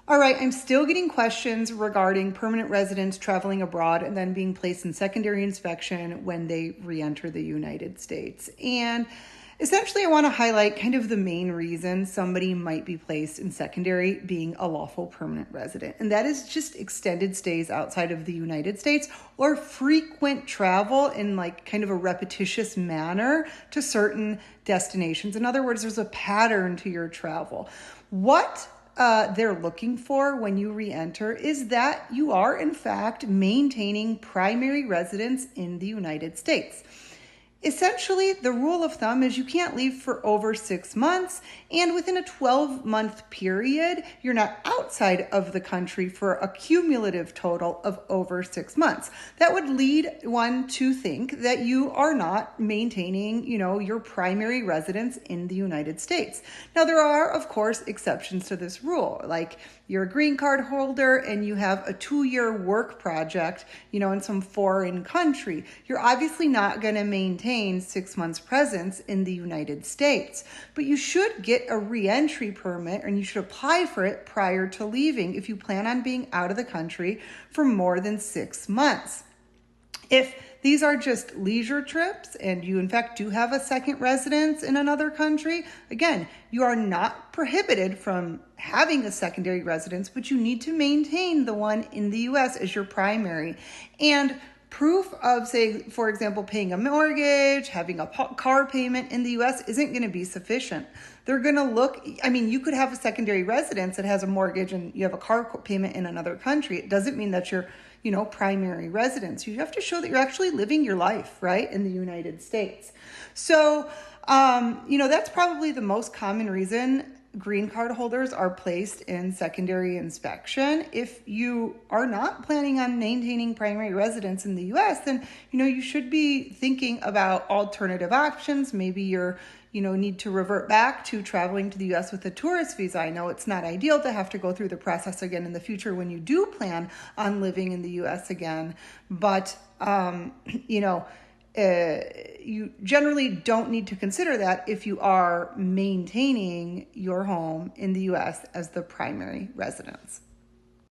All right, I'm still getting questions regarding permanent residents traveling abroad and then being placed in secondary inspection when they re-enter the United States. And essentially, I want to highlight kind of the main reason somebody might be placed in secondary being a lawful permanent resident. And that is just extended stays outside of the United States or frequent travel in like kind of a repetitious manner to certain destinations. In other words, there's a pattern to your travel. What they're looking for when you re-enter is that you are in fact maintaining primary residence in the United States. Essentially, the rule of thumb is you can't leave for over 6 months, and within a 12-month period, you're not outside of the country for a cumulative total of over 6 months. That would lead one to think that you are not maintaining, your primary residence in the United States. Now, there are, of course, exceptions to this rule, like you're a green card holder and you have a 2-year work project, in some foreign country. You're obviously not going to maintain 6 months presence in the United States, but you should get a re-entry permit and you should apply for it prior to leaving if you plan on being out of the country for more than 6 months. If these are just leisure trips and you in fact do have a second residence in another country, again, you are not prohibited from having a secondary residence, but you need to maintain the one in the US as your primary. And proof of, say, for example, paying a mortgage, having a car payment in the US isn't going to be sufficient. They're going to look, you could have a secondary residence that has a mortgage and you have a car payment in another country. It doesn't mean that you're primary residence. You have to show that you're actually living your life, right, in the United States. So, that's probably the most common reason green card holders are placed in secondary inspection. If you are not planning on maintaining primary residence in the US, then, you should be thinking about alternative options. Maybe you're need to revert back to traveling to the U.S. with a tourist visa. I know it's not ideal to have to go through the process again in the future when you do plan on living in the U.S. again, but, you generally don't need to consider that if you are maintaining your home in the U.S. as the primary residence.